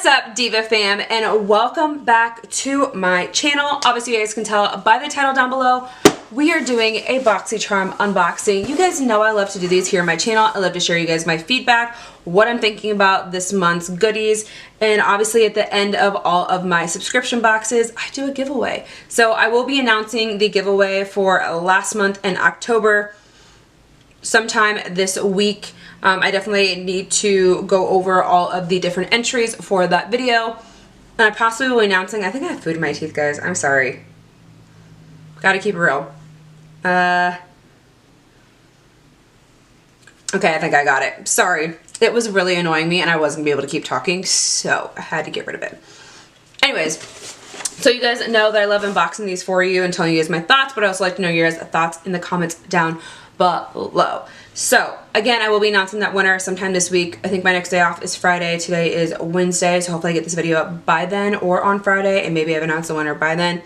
What's up, Diva fam, and welcome back to my channel. Obviously, you guys can tell by the title down below, we are doing a BoxyCharm unboxing. You guys know I love to do these here on my channel. I love to share you guys my feedback, what I'm thinking about this month's goodies, and obviously at the end of all of my subscription boxes, I do a giveaway. So I will be announcing the giveaway for last month in October sometime this week. I definitely need to go over all of the different entries for that video. And I possibly will be announcing, I think I have food in my teeth, guys. I'm sorry. Gotta keep it real. Okay, I think I got it. Sorry. It was really annoying me and I wasn't gonna be able to keep talking, so I had to get rid of it. Anyways, so you guys know that I love unboxing these for you and telling you guys my thoughts, but I also like to know your guys' thoughts in the comments down below. So again, I will be announcing that winner sometime this week. I think my next day off is Friday. Today is Wednesday, so hopefully I get this video up by then or on Friday, and maybe I've announced the winner by then.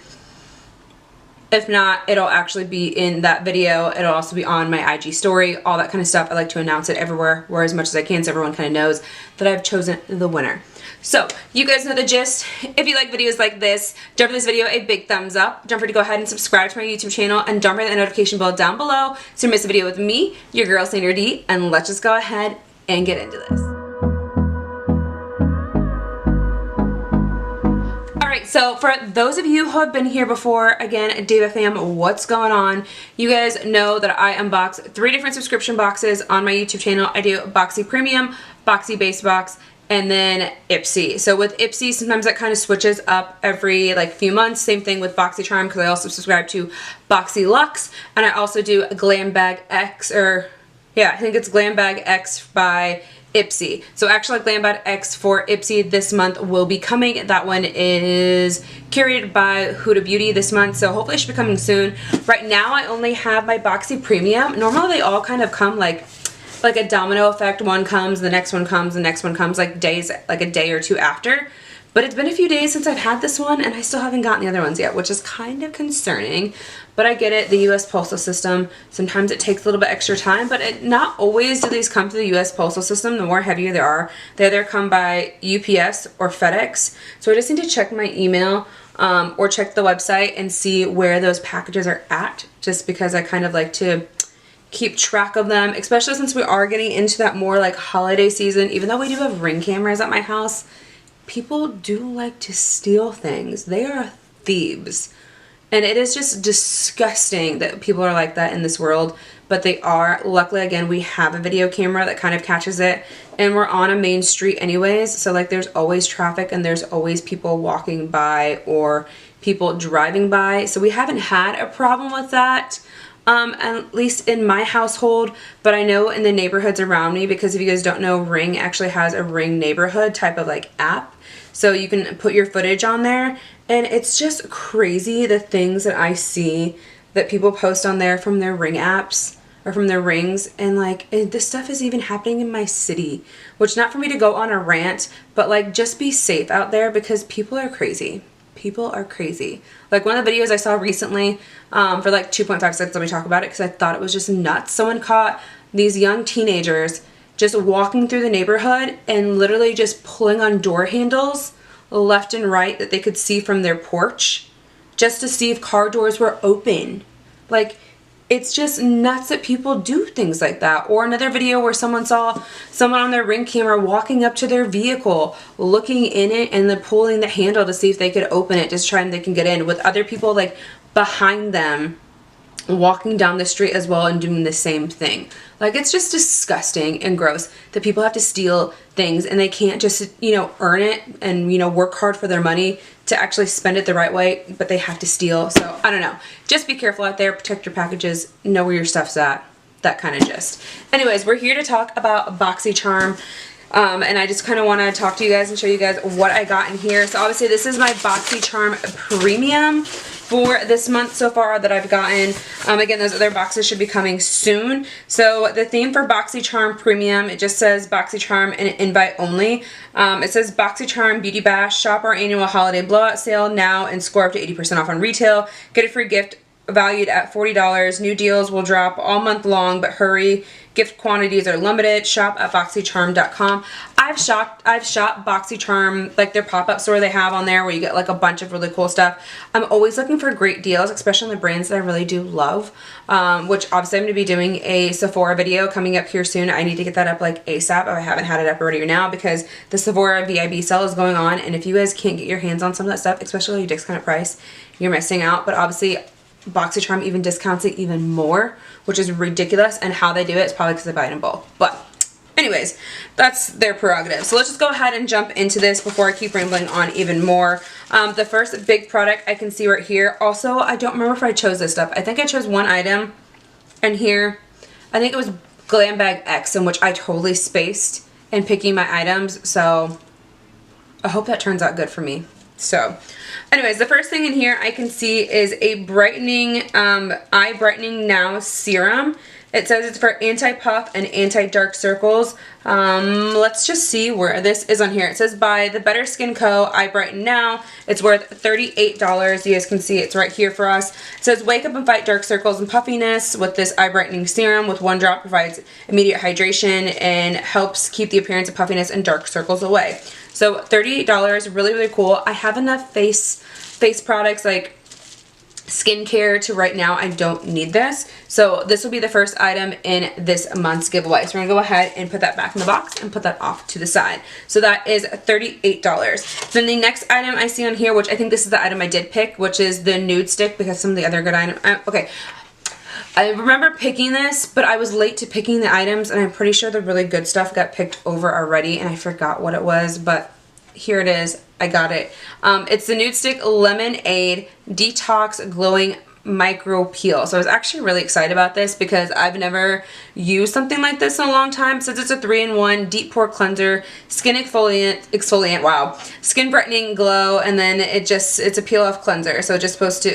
If not, it'll actually be in that video. It'll also be on my IG story, all that kind of stuff. I like to announce it everywhere, or as much as I can, so everyone kind of knows that I've chosen the winner. So, you guys know the gist. If you like videos like this, don't forget this video a big thumbs up. Don't forget to go ahead and subscribe to my YouTube channel, and don't forget the notification bell down below so you miss a video with me, your girl Sandra D, and let's just go ahead and get into this. Alright, so for those of you who have been here before, again, Diva fam, what's going on? You guys know that I unbox 3 different subscription boxes on my YouTube channel. I do Boxy Premium, Boxy Base Box, and then Ipsy. So with Ipsy, sometimes that kind of switches up every few months. Same thing with BoxyCharm, because I also subscribe to Boxy Luxe, and I also do Glam Bag X, or yeah, I think it's Glam Bag X by Ipsy. So actually Glam Bag X for Ipsy this month will be coming. That one is curated by Huda Beauty this month, so hopefully it should be coming soon. Right now I only have my Boxy Premium. Normally they all kind of come like a domino effect. One comes, the next one comes, the next one comes like a day or two after. But it's been a few days since I've had this one and I still haven't gotten the other ones yet, which is kind of concerning. But I get it, the US postal system, sometimes it takes a little bit extra time, but not always do these come to the US postal system. The more heavier they are, they either come by UPS or FedEx. So I just need to check my email or check the website and see where those packages are at, just because I kind of like to keep track of them, especially since we are getting into that more holiday season. Even though we do have Ring cameras at my house, people do like to steal things. They are thieves. And it is just disgusting that people are like that in this world, but they are. Luckily, again, we have a video camera that kind of catches it, and we're on a main street anyways, so there's always traffic and there's always people walking by or people driving by, so we haven't had a problem with that. At least in my household, but I know in the neighborhoods around me, because if you guys don't know, Ring actually has a Ring neighborhood type of app, so you can put your footage on there, and it's just crazy the things that I see that people post on there from their Ring apps or from their Rings, and this stuff is even happening in my city, which, not for me to go on a rant, but just be safe out there, because people are crazy. People are crazy. One of the videos I saw recently for 2.5 seconds, let me talk about it because I thought it was just nuts. Someone caught these young teenagers just walking through the neighborhood and literally just pulling on door handles left and right that they could see from their porch just to see if car doors were open. It's just nuts that people do things like that. Or another video where someone saw someone on their Ring camera walking up to their vehicle, looking in it, and then pulling the handle to see if they could open it, just trying they can get in, with other people behind them walking down the street as well and doing the same thing. It's just disgusting and gross that people have to steal things and they can't just, earn it and, work hard for their money to actually spend it the right way, but they have to steal. So, I don't know. Just be careful out there, protect your packages, know where your stuff's at, that kind of gist. Anyways, we're here to talk about BoxyCharm. And I just kind of want to talk to you guys and show you guys what I got in here. So obviously this is my BoxyCharm Premium for this month so far that I've gotten. Again, those other boxes should be coming soon. So the theme for BoxyCharm Premium, it just says BoxyCharm and invite only. It says BoxyCharm Beauty Bash, shop our annual holiday blowout sale now and score up to 80% off on retail. Get a free gift valued at $40. New deals will drop all month long, but hurry. Gift quantities are limited. Shop at boxycharm.com. I've shot BoxyCharm, like their pop-up store they have on there where you get like a bunch of really cool stuff. I'm always looking for great deals, especially on the brands that I really do love, which obviously I'm going to be doing a Sephora video coming up here soon. I need to get that up like ASAP if I haven't had it up already now, because the Sephora VIB sale is going on, and if you guys can't get your hands on some of that stuff, especially at a discounted price, you're missing out. But obviously BoxyCharm even discounts it even more, which is ridiculous, and how they do it is probably because they buy it in bulk. But anyways, that's their prerogative. So let's just go ahead and jump into this before I keep rambling on even more. The first big product I can see right here. Also, I don't remember if I chose this stuff. I think I chose one item in here. I think it was Glam Bag X, in which I totally spaced in picking my items. So I hope that turns out good for me. So anyways, the first thing in here I can see is a brightening, eye brightening now serum. It says it's for anti-puff and anti-dark circles. Let's just see where this is on here. It says by The Better Skin Co. Eye Brighten Now. It's worth $38. You guys can see it's right here for us. It says wake up and fight dark circles and puffiness with this eye brightening serum. With one drop provides immediate hydration and helps keep the appearance of puffiness and dark circles away. So $38, really, really cool. I have enough face products like skincare to right now I don't need this. So this will be the first item in this month's giveaway. So we're gonna go ahead and put that back in the box and put that off to the side. So that is $38. Then the next item I see on here, which I think this is the item I did pick, which is the Nudestick, because some of the other good items, okay. I remember picking this, but I was late to picking the items, and I'm pretty sure the really good stuff got picked over already, and I forgot what it was, but here it is. I got it. It's the Nudestick Lemonade Detox Glowing Micro Peel. So I was actually really excited about this because I've never used something like this in a long time. Since it's a 3-in-1 deep pore cleanser, skin exfoliant, wow, skin brightening glow, and then it's a peel off cleanser. So it's just supposed to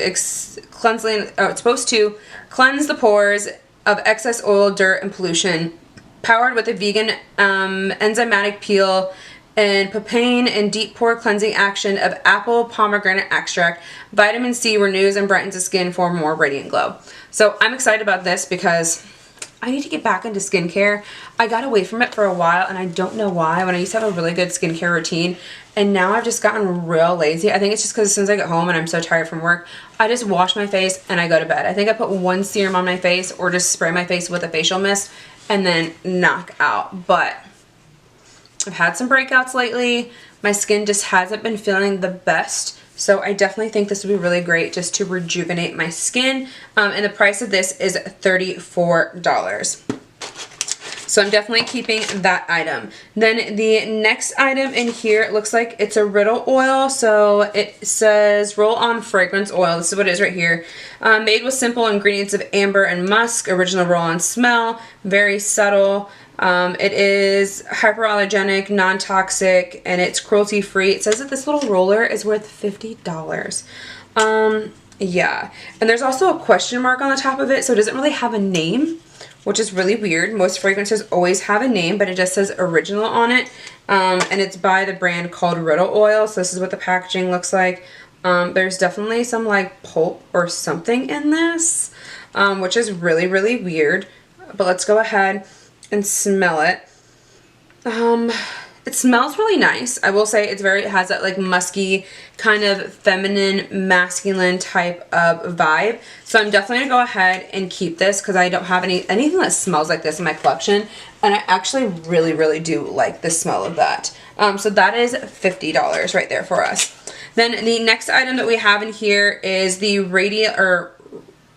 cleanse the pores of excess oil, dirt, and pollution. Powered with a vegan enzymatic peel and papain and deep pore cleansing action of apple pomegranate extract. Vitamin C renews and brightens the skin for a more radiant glow. So I'm excited about this because I need to get back into skincare. I got away from it for a while, and I don't know why. When I used to have a really good skincare routine, and now I've just gotten real lazy. I think it's just because as soon as I get home and I'm so tired from work, I just wash my face and I go to bed. I think I put one serum on my face or just spray my face with a facial mist and then knock out. But I've had some breakouts lately. My skin just hasn't been feeling the best. So I definitely think this would be really great just to rejuvenate my skin. And the price of this is $34. So I'm definitely keeping that item. Then the next item in here, it looks like it's a Riddle oil. So it says roll on fragrance oil. This is what it is right here. Made with simple ingredients of amber and musk. Original roll on smell. Very subtle. It is hypoallergenic, non-toxic, and it's cruelty-free. It says that this little roller is worth $50. Yeah. And there's also a question mark on the top of it, so it doesn't really have a name, which is really weird. Most fragrances always have a name, but it just says original on it. And it's by the brand called Riddle Oil, so this is what the packaging looks like. There's definitely some like pulp or something in this, which is really, really weird. But let's go ahead and smell it. It smells really nice. I will say it has that like musky kind of feminine masculine type of vibe. So I'm definitely gonna go ahead and keep this because I don't have anything that smells like this in my collection, and I actually really, really do like the smell of that. So that is $50 right there for us. Then the next item that we have in here is the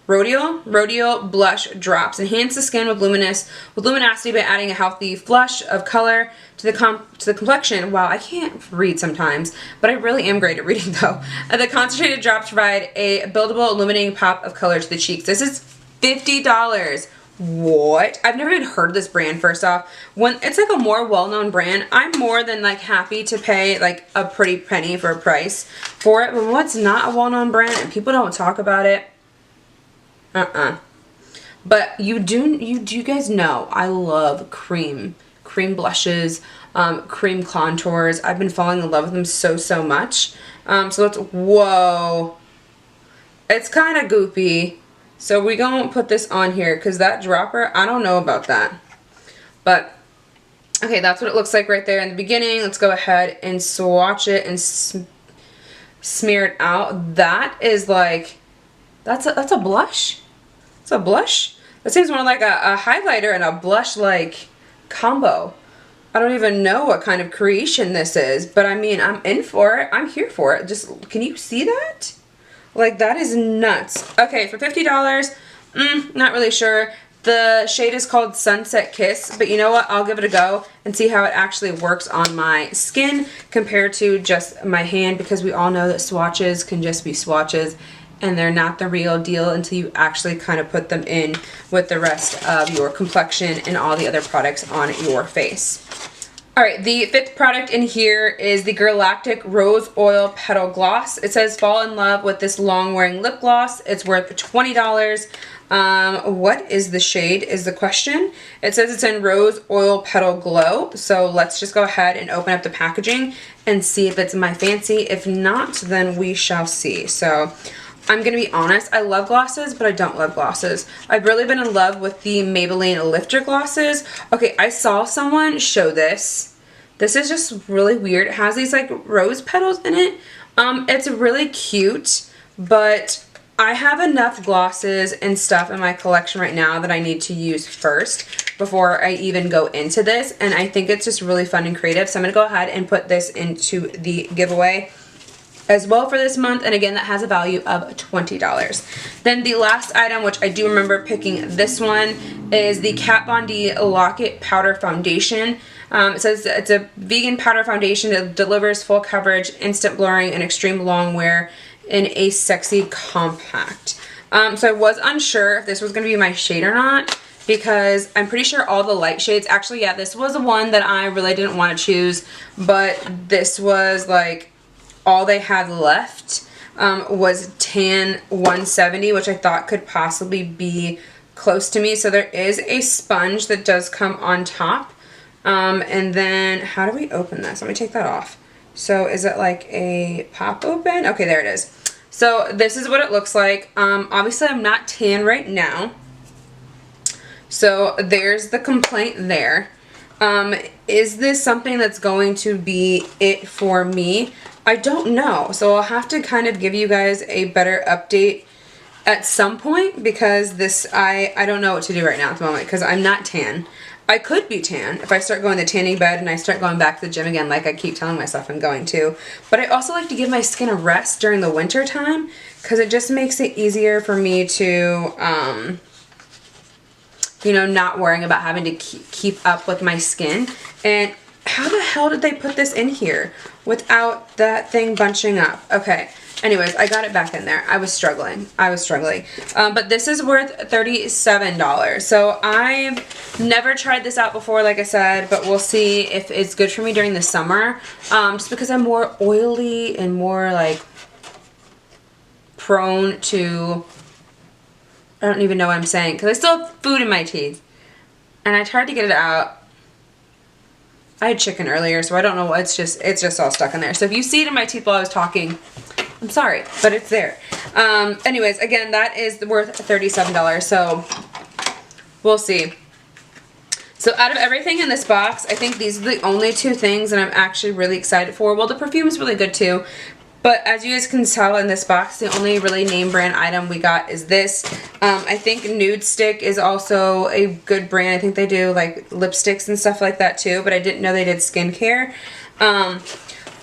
Radial Blush Drops. Enhance the skin with luminosity by adding a healthy flush of color to the complexion. Wow, I can't read sometimes, but I really am great at reading though. The concentrated drops provide a buildable, illuminating pop of color to the cheeks. This is $50. What? I've never even heard of this brand, first off. When it's like a more well-known brand, I'm more than like happy to pay like a pretty penny for a price for it. But what's not a well-known brand and people don't talk about it, but you guys know I love cream blushes, cream contours. I've been falling in love with them so much. So let's, whoa, it's kind of goopy. So we gonna put this on here because that dropper, I don't know about that. But Okay, that's what it looks like right there in the beginning. Let's go ahead and swatch it and smear it out. That is like, that's a blush. It's a blush. That seems more like a highlighter and a blush like combo. I don't even know what kind of creation this is, but I mean, I'm in for it. I'm here for it. Just, can you see that? Like, that is nuts. Okay, for $50, not really sure. The shade is called Sunset Kiss, but you know what? I'll give it a go and see how it actually works on my skin compared to just my hand, because we all know that swatches can just be swatches and they're not the real deal until you actually kind of put them in with the rest of your complexion and all the other products on your face. Alright, the fifth product in here is the Galactic Rose Oil Petal Gloss. It says fall in love with this long wearing lip gloss. It's worth $20. What is the shade is the question. It says it's in Rose Oil Petal Glow. So let's just go ahead and open up the packaging and see if it's my fancy. If not, then we shall see. So I'm going to be honest, I love glosses, but I don't love glosses. I've really been in love with the Maybelline Lifter glosses. Okay, I saw someone show this. This is just really weird. It has these like rose petals in it. It's really cute, but I have enough glosses and stuff in my collection right now that I need to use first before I even go into this, and I think it's just really fun and creative. So I'm going to go ahead and put this into the giveaway as well for this month, and again that has a value of $20. Then the last item, which I do remember picking this one, is the Kat Von D Lock-It Powder Foundation. It says it's a vegan powder foundation that delivers full coverage, instant blurring, and extreme long wear in a sexy compact. So I was unsure if this was going to be my shade or not, because I'm pretty sure all the light shades, actually yeah, this was the one that I really didn't want to choose, but this was like all they had left was Tan 170, which I thought could possibly be close to me. So there is a sponge that does come on top. And then, how do we open this? Let me take that off. So is it like a pop open? Okay, there it is. So this is what it looks like. Obviously I'm not tan right now. So there's the complaint there. Is this something that's going to be it for me? I don't know. So I'll have to kind of give you guys a better update at some point, because this, I don't know what to do right now at the moment, because I'm not tan. I could be tan if I start going to tanning bed and I start going back to the gym again, like I keep telling myself I'm going to. But I also like to give my skin a rest during the winter time, because it just makes it easier for me to, you know, not worrying about having to keep up with my skin. And how the hell did they put this in here without that thing bunching up? Okay. Anyways, I got it back in there. I was struggling. But this is worth $37. So I've never tried this out before, like I said, but we'll see if it's good for me during the summer. Just because I'm more oily and more like prone to, I don't even know what I'm saying, because I still have food in my teeth. And I tried to get it out. I had chicken earlier, so I don't know what, it's just all stuck in there. So if you see it in my teeth while I was talking, I'm sorry, but it's there. Anyways, again, that is worth $37, so we'll see. So out of everything in this box, I think these are the only two things that I'm actually really excited for. Well, the perfume is really good too, but as you guys can tell in this box, the only really name brand item we got is this. I think Nudestick is also a good brand. I think they do like lipsticks and stuff like that too, but I didn't know they did skincare.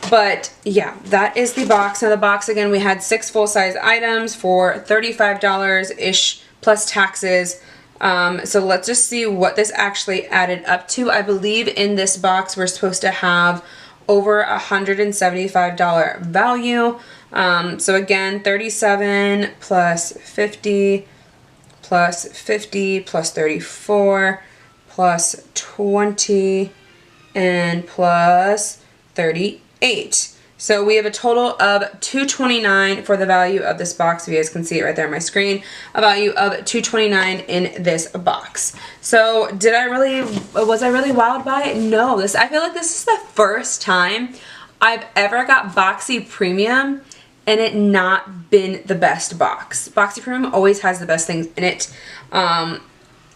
But yeah, that is the box. Now the box, again, we had 6 full-size items for $35-ish plus taxes. So let's just see what this actually added up to. I believe in this box we're supposed to have over $175 value. So again, 37 plus 50 plus 50 plus 34 plus 20 and plus 38. So we have a total of $229 for the value of this box. If you guys can see it right there on my screen, a value of $229 in this box. So was I really wowed by it? No, I feel like this is the first time I've ever got Boxy Premium and it not been the best box. Boxy Premium always has the best things in it.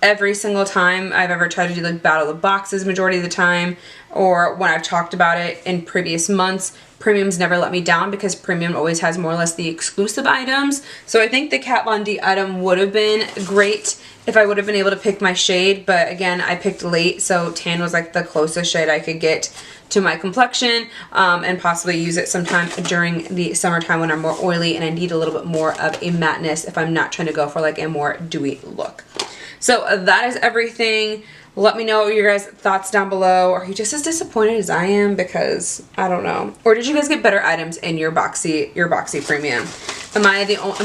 every single time I've ever tried to do like battle the boxes majority of the time, or when I've talked about it in previous months, Premium's never let me down because Premium always has more or less the exclusive items. So I think the Kat Von D item would have been great if I would have been able to pick my shade, but again, I picked late, so tan was like the closest shade I could get to my complexion, and possibly use it sometime during the summertime when I'm more oily and I need a little bit more of a matteness if I'm not trying to go for like a more dewy look. So that is everything. Let me know your guys' thoughts down below. Are you just as disappointed as I am? Because I don't know. Or did you guys get better items in your Boxy Premium? Am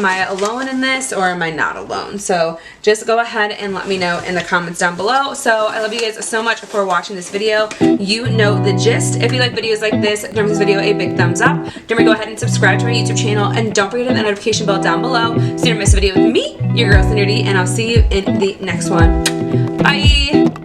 I alone in this, or am I not alone? So just go ahead and let me know in the comments down below. So I love you guys so much for watching this video. You know the gist. If you like videos like this, give this video a big thumbs up. Don't forget to go ahead and subscribe to my YouTube channel, and don't forget to hit the notification bell down below so you don't miss a video with me, your girl SANDRA, and I'll see you in the next one. Bye!